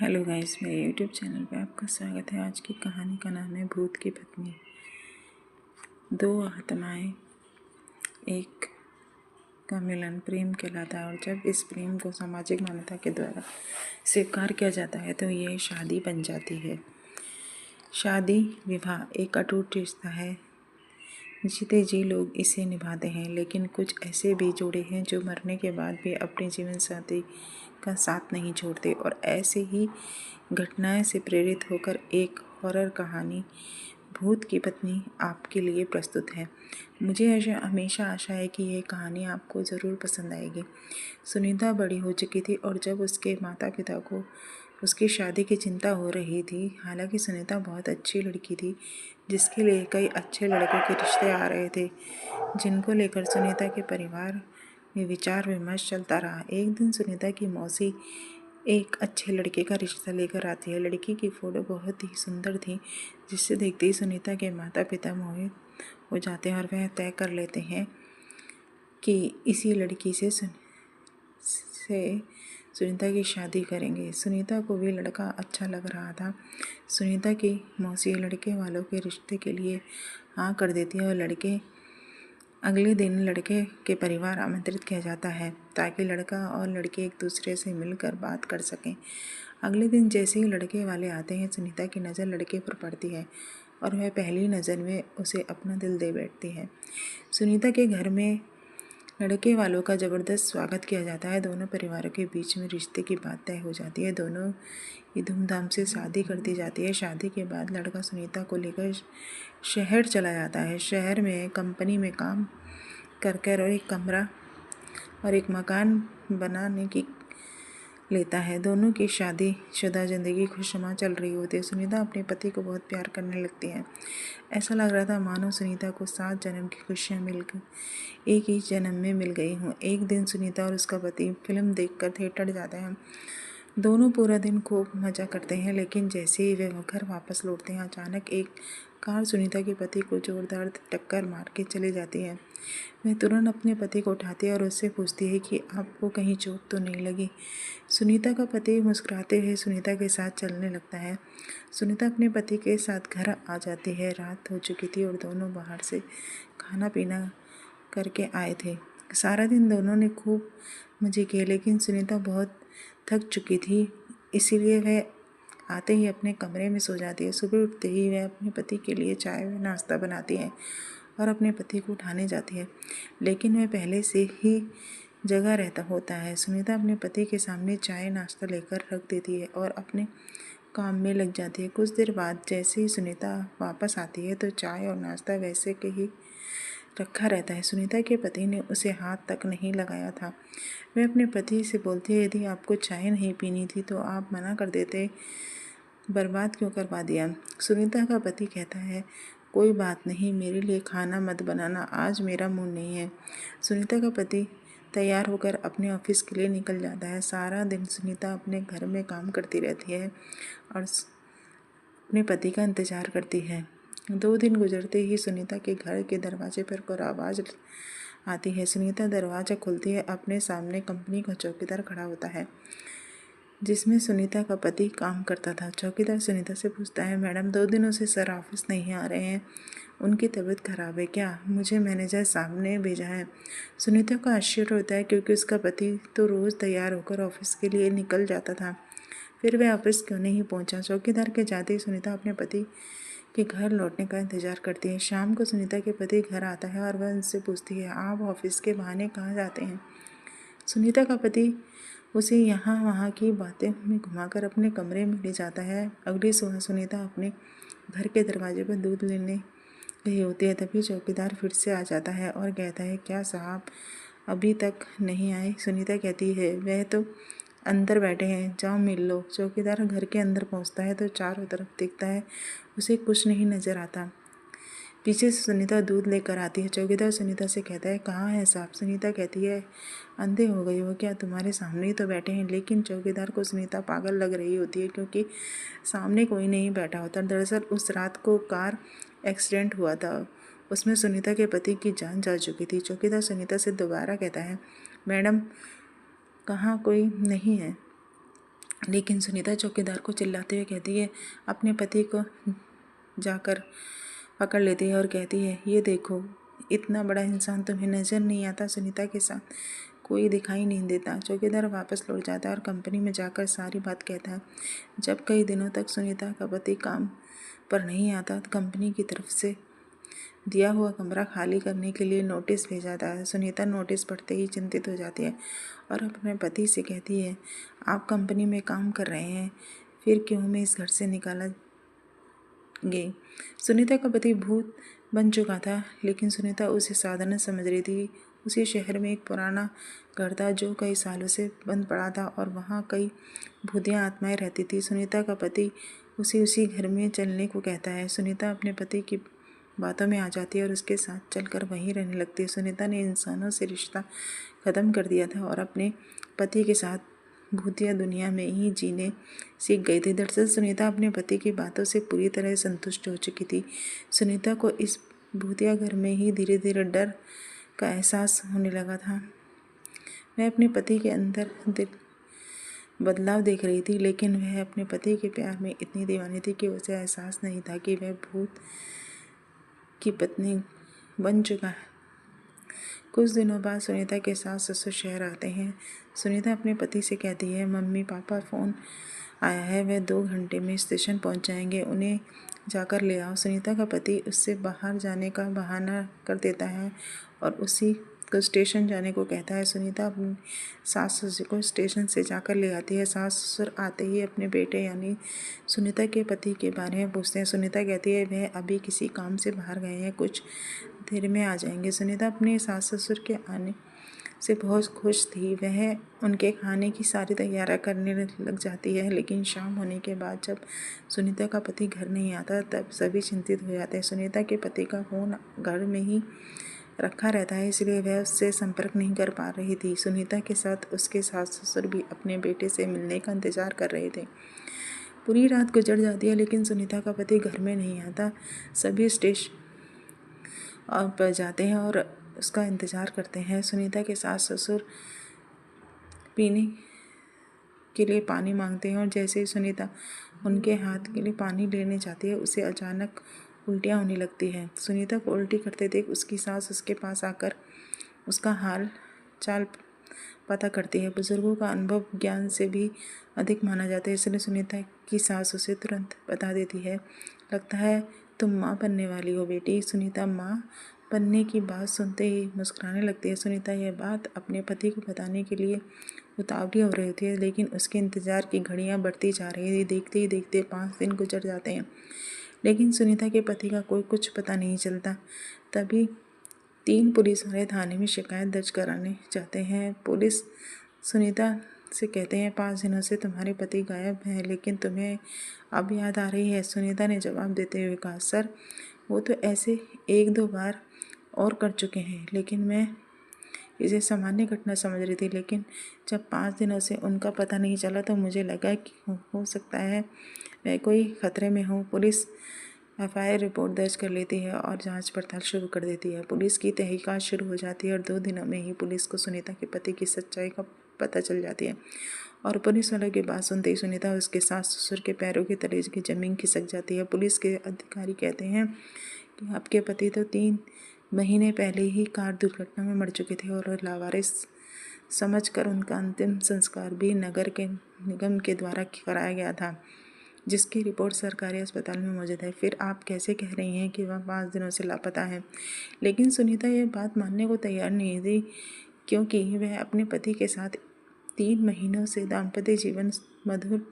Hello guys, मेरे YouTube channel पे आपका स्वागत है। आज की कहानी का नाम है भूत की पत्नी। दो आत्माएं एक का मिलन प्रेम कहलाता है, और जब इस प्रेम को सामाजिक मान्यता के द्वारा स्वीकार किया जाता है तो ये शादी बन जाती है। शादी विवाह एक अटूट रिश्ता है। जीते जी लोग इसे निभाते हैं, लेकिन कुछ ऐसे भी जोड़े हैं जो मरने के बाद भी अपने जीवन साथी का साथ नहीं छोड़ते। और ऐसे ही घटनाएं से प्रेरित होकर एक हॉरर कहानी भूत की पत्नी आपके लिए प्रस्तुत है। मुझे हमेशा आशा है कि यह कहानी आपको ज़रूर पसंद आएगी। सुनीता बड़ी हो चुकी थी और जब उसके माता पिता को उसकी शादी की चिंता हो रही थी। हालांकि सुनीता बहुत अच्छी लड़की थी, जिसके लिए कई अच्छे लड़कों के रिश्ते आ रहे थे, जिनको लेकर सुनीता के परिवार में विचार विमर्श चलता रहा। एक दिन सुनीता की मौसी एक अच्छे लड़के का रिश्ता लेकर आती है। लड़की की फ़ोटो बहुत ही सुंदर थी, जिसे देखते ही सुनीता के माता पिता मोहित हो जाते हैं और वह तय कर लेते हैं कि इसी लड़की से सुनीता की शादी करेंगे। सुनीता को भी लड़का अच्छा लग रहा था। सुनीता की मौसी लड़के वालों के रिश्ते के लिए हाँ कर देती है और अगले दिन लड़के के परिवार आमंत्रित किया जाता है, ताकि लड़का और लड़की एक दूसरे से मिलकर बात कर सकें। अगले दिन जैसे ही लड़के वाले आते हैं, सुनीता की नज़र लड़के पर पड़ती है और वह पहली नज़र में उसे अपना दिल दे बैठती है। सुनीता के घर में लड़के वालों का ज़बरदस्त स्वागत किया जाता है। दोनों परिवारों के बीच में रिश्ते की बात तय हो जाती है। दोनों की धूमधाम से शादी कर दी जाती है। शादी के बाद लड़का सुनीता को लेकर शहर चला जाता है। शहर में कंपनी में काम कर और एक कमरा और एक मकान बनाने की लेता है। दोनों की शादीशुदा ज़िंदगी खुशनुमा चल रही होती है। सुनीता अपने पति को बहुत प्यार करने लगती है। ऐसा लग रहा था मानो सुनीता को 7 जन्म की खुशियाँ एक ही जन्म में मिल गई हों। एक दिन सुनीता और उसका पति फिल्म देखकर थिएटर जाते हैं। दोनों पूरा दिन खूब मज़ा करते हैं, लेकिन जैसे ही वे घर वापस लौटते हैं, अचानक एक कार सुनीता के पति को जोरदार टक्कर मार के चली जाती है। वह तुरंत अपने पति को उठाती है और उससे पूछती है कि आपको कहीं चोट तो नहीं लगी। सुनीता का पति मुस्कुराते हुए सुनीता के साथ चलने लगता है। सुनीता अपने पति के साथ घर आ जाती है। रात हो चुकी थी और दोनों बाहर से खाना पीना करके आए थे। सारा दिन दोनों ने खूब मज़े किए, लेकिन सुनीता बहुत थक चुकी थी, इसीलिए वह आते ही अपने कमरे में सो जाती है। सुबह उठते ही वह अपने पति के लिए चाय व नाश्ता बनाती है और अपने पति को उठाने जाती है, लेकिन वह पहले से ही जगा रहता होता है। सुनीता अपने पति के सामने चाय नाश्ता लेकर रख देती है और अपने काम में लग जाती है। कुछ देर बाद जैसे ही सुनीता वापस आती है तो चाय और नाश्ता वैसे के ही रखा रहता है। सुनीता के पति ने उसे हाथ तक नहीं लगाया था। वह अपने पति से बोलती है, यदि आपको चाय नहीं पीनी थी तो आप मना कर देते, बर्बाद क्यों करवा दिया। सुनीता का पति कहता है, कोई बात नहीं, मेरे लिए खाना मत बनाना, आज मेरा मूड नहीं है। सुनीता का पति तैयार होकर अपने ऑफिस के लिए निकल जाता है। सारा दिन सुनीता अपने घर में काम करती रहती है और अपने पति का इंतज़ार करती है। 2 दिन गुजरते ही सुनीता के घर के दरवाजे पर कोई आवाज़ आती है। सुनीता दरवाज़ा खोलती है। अपने सामने कंपनी का चौकीदार खड़ा होता है, जिसमें सुनीता का पति काम करता था। चौकीदार सुनीता से पूछता है, मैडम 2 दिनों से सर ऑफिस नहीं आ रहे हैं, उनकी तबीयत खराब है क्या? मुझे मैनेजर साहब ने भेजा है। सुनीता को आश्चर्य होता है, क्योंकि उसका पति तो रोज़ तैयार होकर ऑफिस के लिए निकल जाता था, फिर वह ऑफिस क्यों नहीं पहुंचा। चौकीदार के जाते ही सुनीता अपने पति के घर लौटने का इंतज़ार करती है। शाम को सुनीता के पति घर आता है और वह उनसे पूछती है, आप ऑफिस के बहाने कहाँ जाते हैं? सुनीता का पति उसे यहाँ वहाँ की बातें में घुमाकर अपने कमरे में ले जाता है। अगली सुबह सुनीता अपने घर के दरवाजे पर दूध लेने गई होती है। तभी चौकीदार फिर से आ जाता है और कहता है, क्या साहब अभी तक नहीं आए? सुनीता कहती है, वह तो अंदर बैठे हैं, जाओ मिल लो। चौकीदार घर के अंदर पहुंचता है तो चारों तरफ देखता है, उसे कुछ नहीं नजर आता। पीछे से सुनीता दूध लेकर आती है। चौकीदार सुनीता से कहता है, कहाँ है साहब? सुनीता कहती है, अंधे हो गई हो क्या? तुम्हारे सामने ही तो बैठे हैं। लेकिन चौकीदार को सुनीता पागल लग रही होती है, क्योंकि सामने कोई नहीं बैठा होता। दरअसल उस रात को कार एक्सीडेंट हुआ था, उसमें सुनीता के पति की जान जा चुकी थी। चौकीदार सुनीता से दोबारा कहता है, मैडम कहाँ कोई नहीं है? लेकिन सुनीता चौकीदार को चिल्लाते हुए कहती है, अपने पति को जाकर पकड़ लेती है और कहती है, ये देखो इतना बड़ा इंसान तुम्हें नज़र नहीं आता। सुनीता के साथ कोई दिखाई नहीं देता। चौकीदार वापस लौट जाता है और कंपनी में जाकर सारी बात कहता है। जब कई दिनों तक सुनीता का पति काम पर नहीं आता तो कंपनी की तरफ से दिया हुआ कमरा खाली करने के लिए नोटिस भेजा जाता है। सुनीता नोटिस पढ़ते ही चिंतित हो जाती है और अपने पति से कहती है, आप कंपनी में काम कर रहे हैं, फिर क्यों मैं इस घर से निकाला गई। सुनीता का पति भूत बन चुका था, लेकिन सुनीता उसे साधारण समझ रही थी। उसी शहर में एक पुराना घर था जो कई सालों से बंद पड़ा था और वहाँ कई भूतिया आत्माएं रहती थी। सुनीता का पति उसी घर में चलने को कहता है। सुनीता अपने पति की बातों में आ जाती है और उसके साथ चलकर वहीं रहने लगती है। सुनीता ने इंसानों से रिश्ता ख़त्म कर दिया था और अपने पति के साथ भूतिया दुनिया में ही जीने सीख गई थी। दरअसल सुनीता अपने पति की बातों से पूरी तरह संतुष्ट हो चुकी थी। सुनीता को इस भूतिया घर में ही धीरे धीरे डर का एहसास होने लगा था। वह अपने पति के अंदर बदलाव देख रही थी, लेकिन वह अपने पति के प्यार में इतनी दीवानी थी कि उसे एहसास नहीं था कि वह भूत की पत्नी बन चुका है। कुछ दिनों बाद सुनीता के सास ससुर शहर आते हैं। सुनीता अपने पति से कहती है, मम्मी पापा फ़ोन आया है, वह 2 घंटे में स्टेशन पहुंच जाएंगे, उन्हें जाकर ले आओ। सुनीता का पति उससे बाहर जाने का बहाना कर देता है और उसी को स्टेशन जाने को कहता है। सुनीता अपनी सास ससुर को स्टेशन से जाकर ले आती है। सास ससुर आते ही अपने बेटे यानी सुनीता के पति के बारे में पूछते हैं। सुनीता कहती है, वह अभी किसी काम से बाहर गए हैं, कुछ देर में आ जाएंगे। सुनीता अपने सास ससुर के आने से बहुत खुश थी। वह उनके खाने की सारी तैयारियां करने लग जाती है, लेकिन शाम होने के बाद जब सुनीता का पति घर नहीं आता तब सभी चिंतित हो जाते हैं। सुनीता के पति का फ़ोन घर में ही रखा रहता है, इसलिए वह उससे संपर्क नहीं कर पा रही थी। सुनीता के साथ उसके सास ससुर भी अपने बेटे से मिलने का इंतज़ार कर रहे थे। पूरी रात गुजर जाती है, लेकिन सुनीता का पति घर में नहीं आता। सभी स्टेशन पर जाते हैं और उसका इंतज़ार करते हैं। सुनीता के सास ससुर पीने के लिए पानी मांगते हैं और जैसे ही सुनीता उनके हाथ के लिए पानी लेने जाती है, उसे अचानक उल्टियाँ होने लगती हैं। सुनीता को उल्टी करते देख उसकी सास उसके पास आकर उसका हाल चाल पता करती है। बुजुर्गों का अनुभव ज्ञान से भी अधिक माना जाता है, इसलिए सुनीता की सास उसे तुरंत बता देती है, लगता है तुम माँ बनने वाली हो बेटी। सुनीता माँ बनने की बात सुनते ही मुस्कुराने लगती है। सुनीता यह बात अपने पति को बताने के लिए उतावली हो रही होती है, लेकिन उसके इंतज़ार की घड़ियाँ बढ़ती जा रही थी। देखते ही देखते 5 दिन गुजर जाते हैं, लेकिन सुनीता के पति का कोई कुछ पता नहीं चलता। तभी 3 पुलिस वाले थाने में शिकायत दर्ज कराने जाते हैं। पुलिस सुनीता से कहते हैं, 5 दिनों से तुम्हारे पति गायब हैं, लेकिन तुम्हें अब याद आ रही है। सुनीता ने जवाब देते हुए कहा, सर वो तो ऐसे 1-2 बार और कर चुके हैं, लेकिन मैं इसे सामान्य घटना समझ रही थी। लेकिन जब 5 दिनों से उनका पता नहीं चला तो मुझे लगा कि हो सकता है मैं कोई खतरे में हूँ। पुलिस FIR रिपोर्ट दर्ज कर लेती है और जांच पड़ताल शुरू कर देती है। पुलिस की तहकीकात शुरू हो जाती है और 2 दिनों में ही पुलिस को सुनीता के पति की सच्चाई का पता चल जाती है। और पुलिस वालों की बात सुनते ही सुनीता उसके सास ससुर के पैरों के तले की जमीन खिसक जाती है। पुलिस के अधिकारी कहते हैं कि आपके पति तो 3 महीने पहले ही कार दुर्घटना में मर चुके थे और लावारिस समझकर उनका अंतिम संस्कार भी नगर के निगम के द्वारा कराया गया था, जिसकी रिपोर्ट सरकारी अस्पताल में मौजूद है। फिर आप कैसे कह रही हैं कि वह 5 दिनों से लापता है? लेकिन सुनीता यह बात मानने को तैयार नहीं थी, क्योंकि वह अपने पति के साथ 3 महीनों से दाम्पत्य जीवन मधुर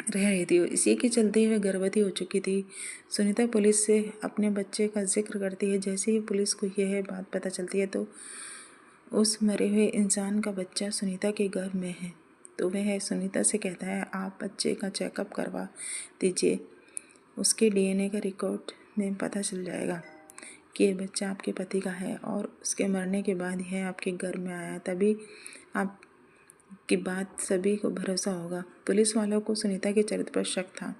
रह रही थी। इसी के चलते वह गर्भवती हो चुकी थी। सुनीता पुलिस से अपने बच्चे का जिक्र करती है। जैसे ही पुलिस को यह बात पता चलती है तो उस मरे हुए इंसान का बच्चा सुनीता के गर्भ में है। तो वह सुनीता से कहता है, आप बच्चे का चेकअप करवा दीजिए, उसके DNA का रिकॉर्ड में पता चल जाएगा कि ये बच्चा आपके पति का है और उसके मरने के बाद यह आपके गर्भ में आया, तभी आप की बात सभी को भरोसा होगा। पुलिस वालों को सुनीता के चरित्र पर शक था,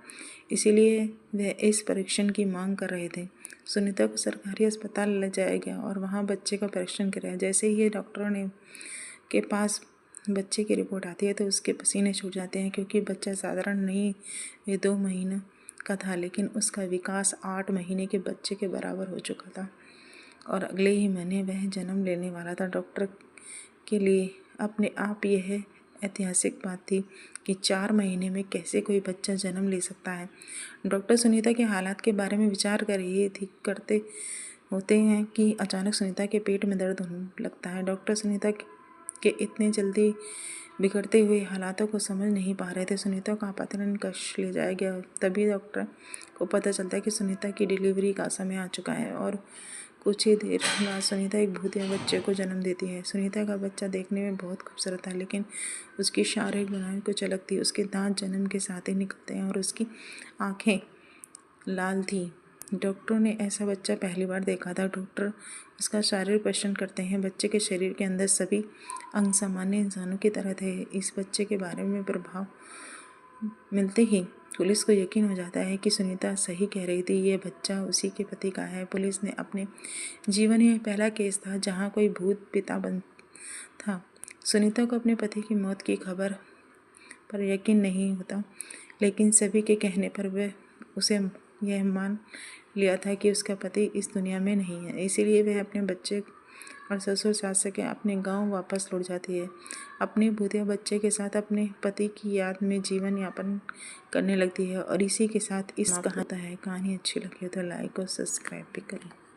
इसीलिए वह इस परीक्षण की मांग कर रहे थे। सुनीता को सरकारी अस्पताल ले जाया गया और वहां बच्चे का परीक्षण कराया। जैसे ही डॉक्टरों ने के पास बच्चे की रिपोर्ट आती है तो उसके पसीने छूट जाते हैं, क्योंकि बच्चा साधारण नहीं, ये 2 महीने का था, लेकिन उसका विकास 8 महीने के बच्चे के बराबर हो चुका था और अगले ही महीने वह जन्म लेने वाला था। डॉक्टर के लिए अपने आप यह ऐतिहासिक बात थी कि 4 महीने में कैसे कोई बच्चा जन्म ले सकता है। डॉक्टर सुनीता के हालात के बारे में विचार करते होते हैं कि अचानक सुनीता के पेट में दर्द होने लगता है। डॉक्टर सुनीता के इतने जल्दी बिगड़ते हुए हालातों को समझ नहीं पा रहे थे। सुनीता को आपातकालीन कक्ष ले जाया गया। तभी डॉक्टर को पता चलता है कि सुनीता की डिलीवरी का समय आ चुका है और कुछ ही देर बाद सुनीता एक भूतिया बच्चे को जन्म देती है। सुनीता का बच्चा देखने में बहुत खूबसूरत था, लेकिन उसकी शारीरिक बनावट कुछ अलग थी। उसके दांत जन्म के साथ ही निकलते हैं और उसकी आंखें लाल थी। डॉक्टरों ने ऐसा बच्चा पहली बार देखा था। डॉक्टर उसका शारीरिक परीक्षण करते हैं। बच्चे के शरीर के अंदर सभी अंग सामान्य इंसानों की तरह थे। इस बच्चे के बारे में प्रभाव मिलते ही पुलिस को यकीन हो जाता है कि सुनीता सही कह रही थी, ये बच्चा उसी के पति का है। पुलिस ने अपने जीवन में पहला केस था जहां कोई भूत पिता बन था। सुनीता को अपने पति की मौत की खबर पर यकीन नहीं होता, लेकिन सभी के कहने पर वह उसे यह मान लिया था कि उसका पति इस दुनिया में नहीं है। इसीलिए वह अपने बच्चे और ससुर सास के अपने गांव वापस लौट जाती है। अपने भूतिया बच्चे के साथ अपने पति की याद में जीवन यापन करने लगती है। और इसी के साथ इस कहानी अच्छी लगी हो तो लाइक और सब्सक्राइब भी करें।